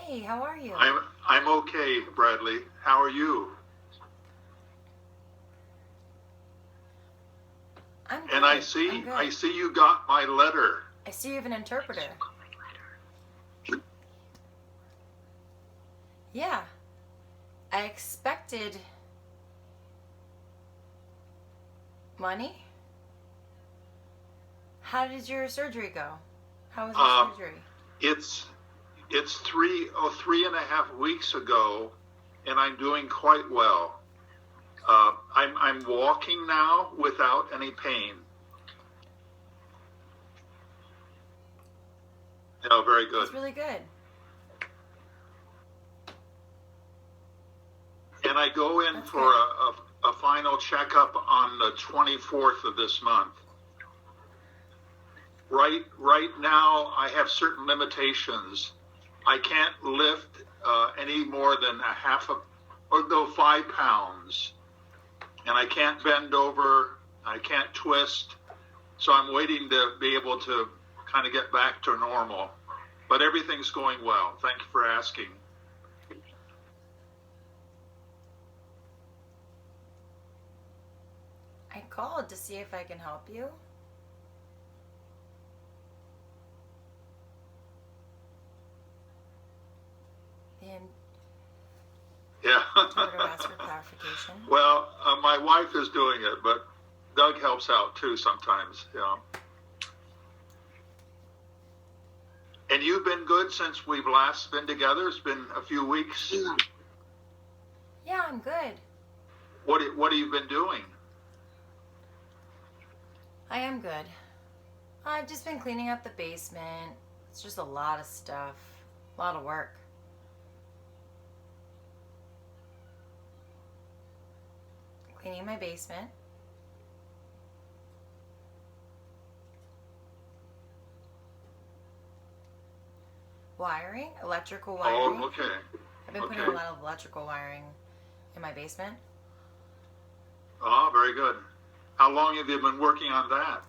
Hey, how are you? I'm okay, Bradley. How are you? I'm And I good. I'm see I good. see you got my letter. I see you have an interpreter. Yeah, I expected money. How did your surgery go? How was your Uh, surgery? it's it's 3.5 weeks ago, and I'm doing quite well. I'm walking now without any pain. Oh, very good. That's really good. And I go in That's for good. a final checkup on the 24th of this month. Right now, I have certain limitations. I can't lift any more than a half a, or no, 5 pounds, and I can't bend over. I can't twist. So I'm waiting to be able to kind of get back to normal. But everything's going well. Thank you for asking. I called to see if I can help you. The Yeah. interpreter asked for clarification. Well, my wife is doing it, but Doug helps out too sometimes. Yeah. And you've been good since we've last been together. It's been a few weeks. Yeah, I'm good. What have you been doing? I am good. I've just been cleaning up the basement. It's just a lot of stuff, a lot of work. Cleaning my basement. Wiring, electrical wiring. Oh, okay. I've been putting a lot of electrical wiring in my basement. Oh, very good. How long have you been working on that?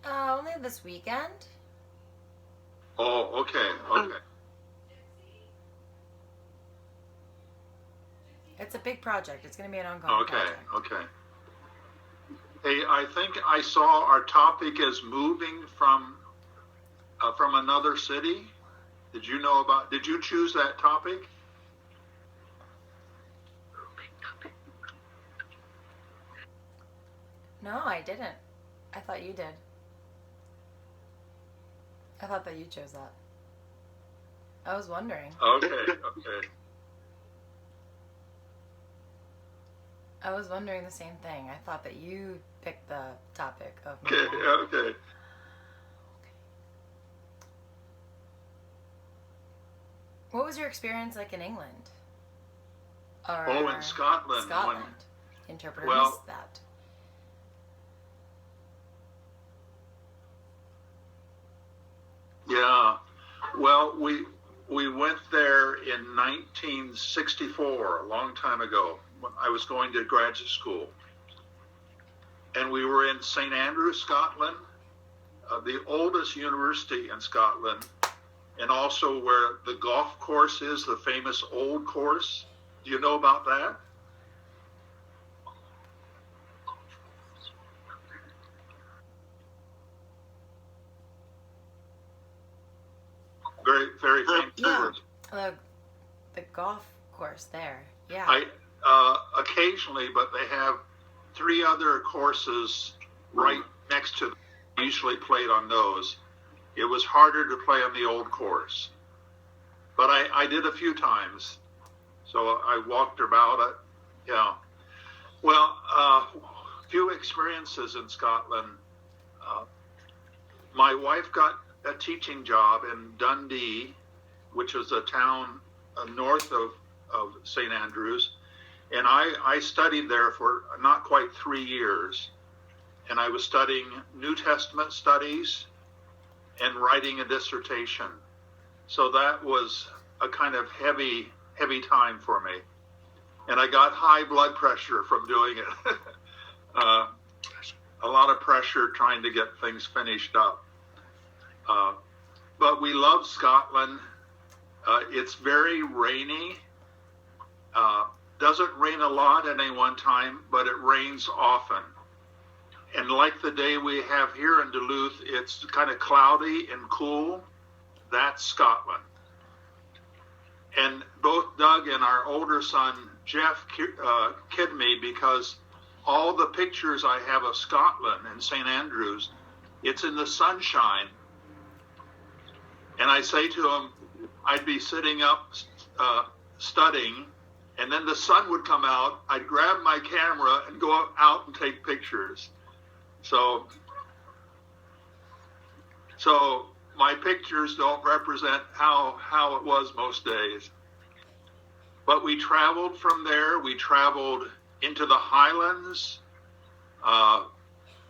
Only this weekend. Oh, okay, okay. It's a big project. It's going to be an ongoing Okay, project. okay. Hey, I think I saw our topic is moving from another city. Did you choose that topic? No, I didn't. I thought you did. I thought that you chose that. I was wondering. Okay, okay. I was wondering the same thing. I thought that you picked the topic of Okay, moving. okay. What was your experience like in England? Or Oh, in Scotland. Scotland. The interpreter Well- missed that. Yeah. Well, we went there in 1964, a long time ago, when I was going to graduate school. And we were in St. Andrews, Scotland, the oldest university in Scotland, and also where the golf course is, the famous Old Course. Do you know about that? Very, very famous. Yeah. The golf course there. Yeah. Occasionally, but they have 3 other courses right next to them. I usually played on those. It was harder to play on the Old Course, but I did a few times, so I walked about it. Yeah. Well, few experiences in Scotland. Uh, my wife got a teaching job in Dundee, which was a town north of St. Andrews. And I studied there for not quite 3 years. And I was studying New Testament studies and writing a dissertation. So that was a kind of heavy time for me. And I got high blood pressure from doing it. A lot of pressure. pressure trying to get things finished up. But we love Scotland. It's very rainy. Doesn't rain a lot at any one time, but it rains often. And like the day we have here in Duluth, it's kind of cloudy and cool. That's Scotland. And both Doug and our older son, Jeff, kid me because all the pictures I have of Scotland and St. Andrews, it's in the sunshine. And I say to him, I'd be sitting up studying, and then the sun would come out. I'd grab my camera and go out and take pictures. So my pictures don't represent how it was most days. But we traveled from there. We traveled into the Highlands.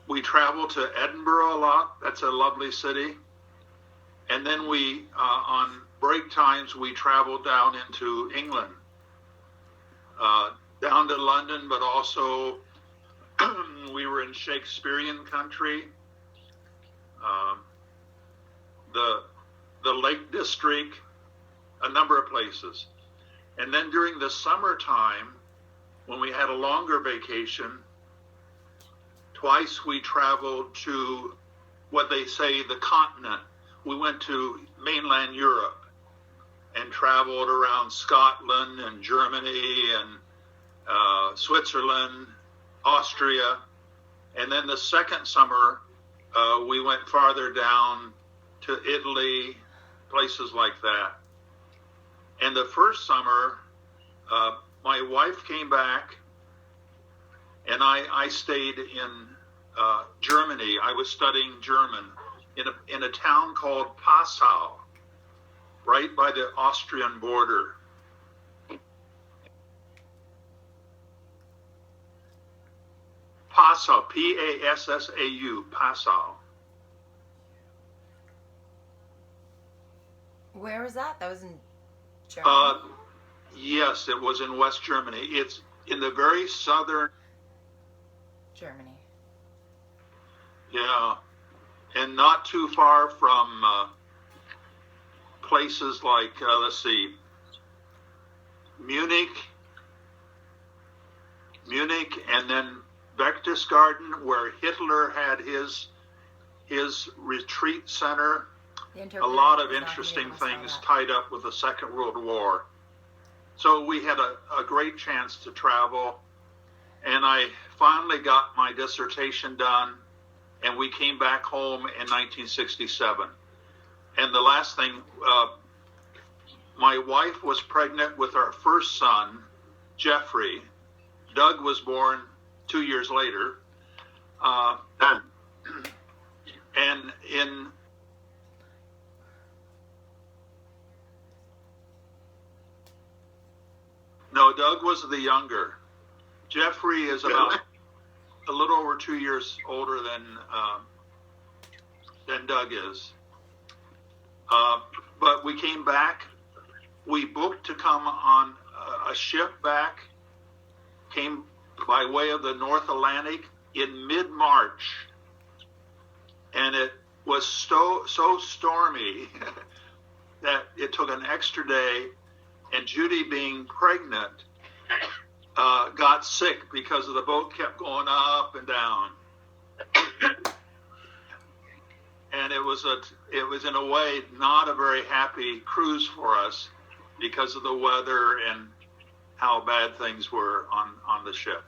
We traveled to Edinburgh a lot. That's a lovely city. And then we, on break times, we traveled down into England, down to London, but also we were in Shakespearean country, the Lake District, a number of places. And then during the summertime, when we had a longer vacation, twice we traveled to what they say the continent. We went to mainland Europe and traveled around Scotland and Germany and Switzerland, Austria. And then the second summer, we went farther down to Italy, places like that. And the first summer, my wife came back and I stayed in Germany. I was studying German in a town called Passau, right by the Austrian border. Passau, P-A-S-S-A-U, Passau. Where was that? That was in Germany? Yes, it was in West Germany. It's in the very southern... Germany. Yeah, and not too far from places like, let's see, Munich, and then Berchtesgaden, where Hitler had his retreat center. A lot of interesting things tied up with the Second World War. So we had a great chance to travel, and I finally got my dissertation done, and we came back home in 1967. And the last thing, my wife was pregnant with our first son, Jeffrey. Doug was born 2 years later. And in... No, Doug was the younger. Jeffrey is about a little over 2 years older than Doug is. But we came back. We booked to come on a ship back. Came by way of the North Atlantic in mid-March. And it was so stormy that it took an extra day. And Judy, being pregnant, got sick because the boat kept going up and down. And it was in a way not a very happy cruise for us because of the weather and how bad things were on the ship.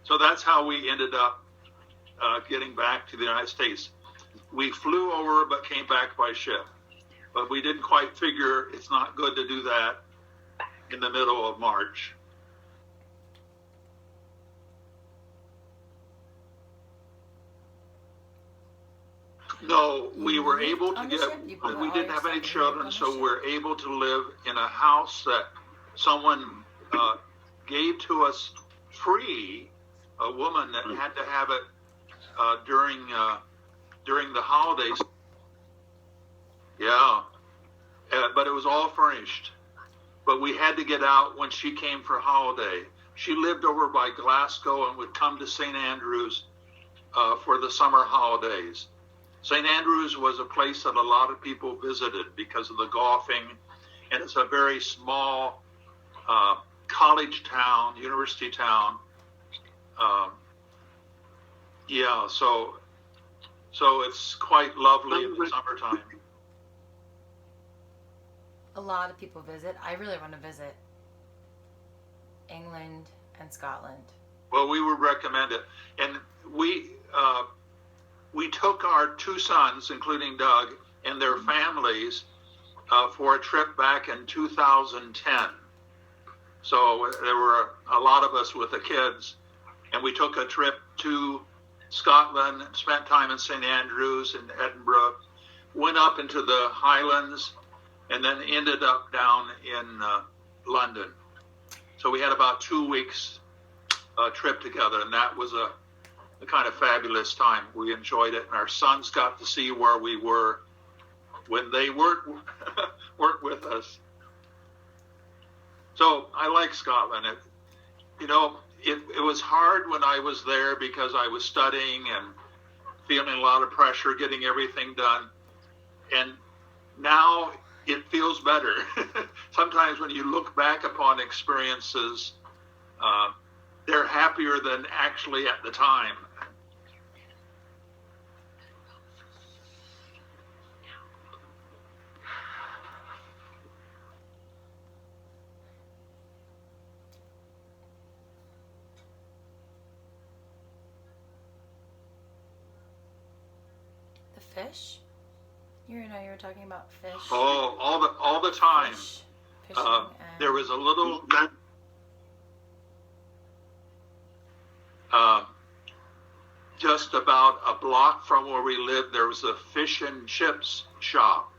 So that's how we ended up getting back to the United States. We flew over but came back by ship. But we didn't quite figure it's not good to do that in the middle of March. No, we were able to we didn't have any children, so we're able to live in a house that someone gave to us free, a woman that had to have it during the holidays. Yeah, but it was all furnished. But we had to get out when she came for holiday. She lived over by Glasgow and would come to St. Andrews for the summer holidays. St. Andrews was a place that a lot of people visited because of the golfing, and it's a very small college town, university town. Yeah, so it's quite lovely in the summertime. A lot of people visit. I really want to visit England and Scotland. Well, we would recommend it, and we took our two sons, including Doug, and their families for a trip back in 2010. So there were a lot of us with the kids, and we took a trip to Scotland, spent time in St. Andrews and Edinburgh, went up into the Highlands, and then ended up down in London. So we had about 2 weeks trip together, and that was a kind of fabulous time. We enjoyed it, and our sons got to see where we were when they weren't with us. So I like Scotland. It was hard when I was there because I was studying and feeling a lot of pressure, getting everything done. And now it feels better. Sometimes when you look back upon experiences, they're happier than actually at the time. The fish? You were talking about fish. Oh, all the time. Fishing There was a little just about a block from where we lived. There was a fish and chips shop,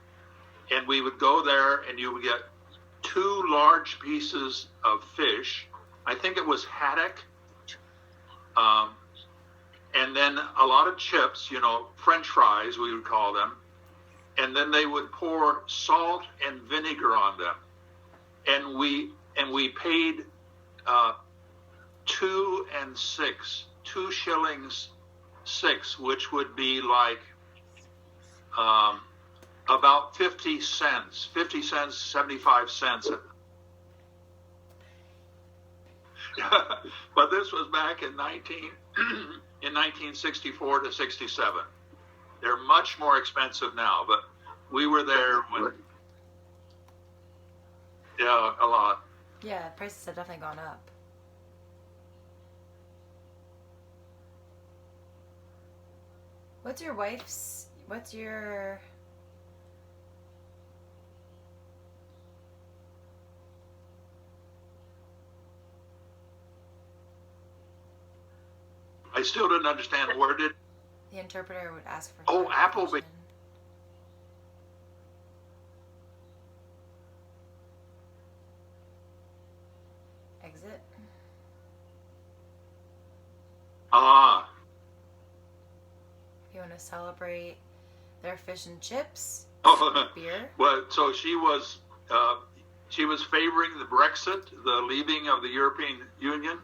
and we would go there, and you would get 2 large pieces of fish. I think it was haddock, and then a lot of chips. French fries we would call them. And then they would pour salt and vinegar on them, and we paid 2 shillings 6, which would be like about 50 cents, 75 cents. But this was back in 1964 to 67. They're much more expensive now, but we were there when, yeah, a lot. Yeah, prices have definitely gone up. What's your I still didn't understand the interpreter would ask for Oh, Applebee. clarification. Exit. If you want to celebrate their fish and chips, beer. Well, so she was favoring the Brexit, the leaving of the European Union.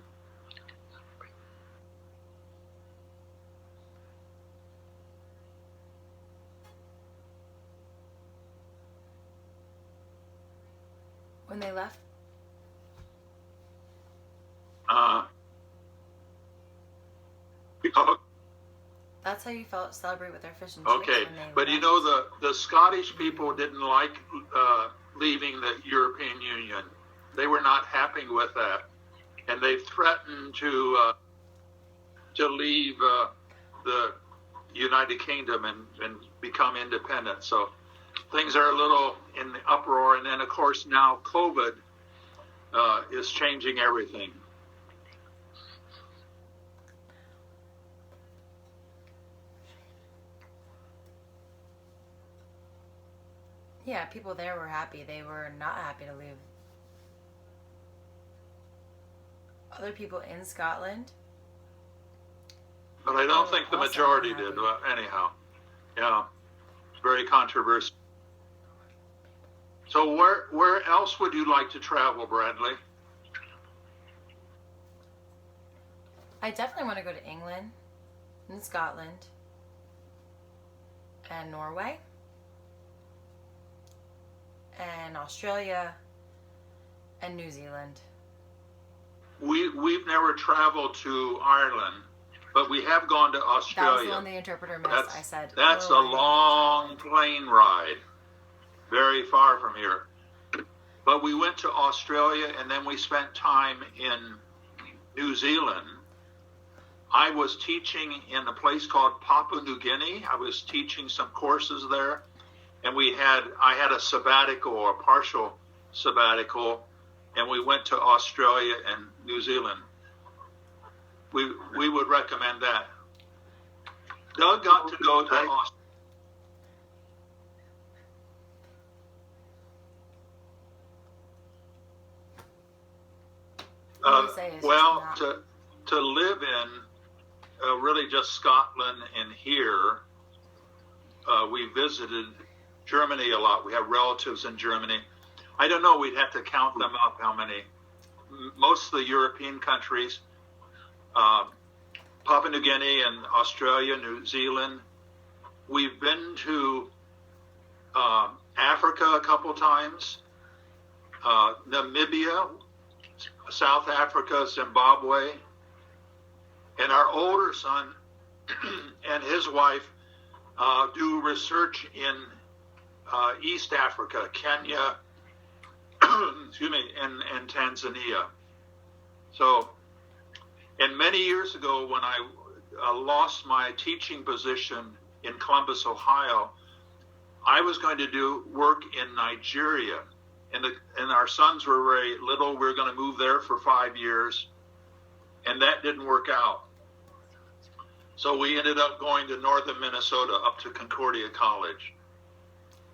When they left. That's how you celebrate with their fish and chips. Okay, When they but left. the Scottish people didn't like leaving the European Union. They were not happy with that, and they threatened to leave the United Kingdom and become independent. So things are a little in the uproar, and then of course now COVID is changing everything. Yeah, people there were happy. They were not happy to leave. Other people in Scotland. But I don't think the also majority unhappy. did. Well, anyhow, yeah, very controversial. So where else would you like to travel, Bradley? I definitely want to go to England. and Scotland and Norway and Australia and New Zealand. We've never traveled to Ireland, but we have gone to That was Australia. the one the interpreter missed. I said, That's "Oh, a long plane ride, very far from here. But we went to Australia, and then we spent time in New Zealand. I was teaching in a place called Papua New Guinea. I was teaching some courses there, and I had a sabbatical, or a partial sabbatical, and we went to Australia and New Zealand. We would recommend that. Doug got to go to Australia. What do you say is Well, just not- to live in really just Scotland and here, we visited Germany a lot. We have relatives in Germany. I don't know. We'd have to count them up. How many? Most of the European countries, Papua New Guinea and Australia, New Zealand. We've been to Africa a couple times, Namibia, South Africa, Zimbabwe, and our older son and his wife do research in East Africa, Kenya, excuse me, and Tanzania. So, and many years ago, when I lost my teaching position in Columbus, Ohio, I was going to do work in Nigeria. And our sons were very little. We were going to move there for 5 years, and that didn't work out. So we ended up going to northern Minnesota, up to Concordia College.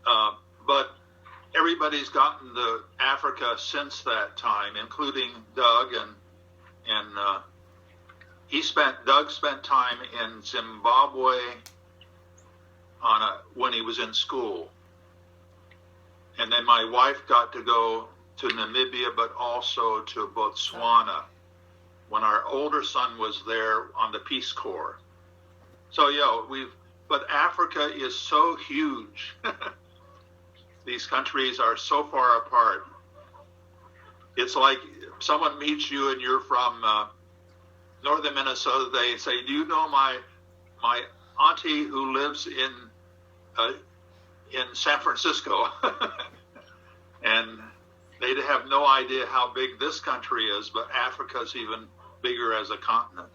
But everybody's gotten to Africa since that time, including Doug, and Doug spent time in Zimbabwe when he was in school. And then my wife got to go to Namibia, but also to Botswana when our older son was there on the Peace Corps. So yeah, but Africa is so huge. These countries are so far apart. It's like someone meets you and you're from northern Minnesota. They say, "Do you know my auntie who lives in San Francisco?" And they have no idea how big this country is, but Africa's even bigger as a continent.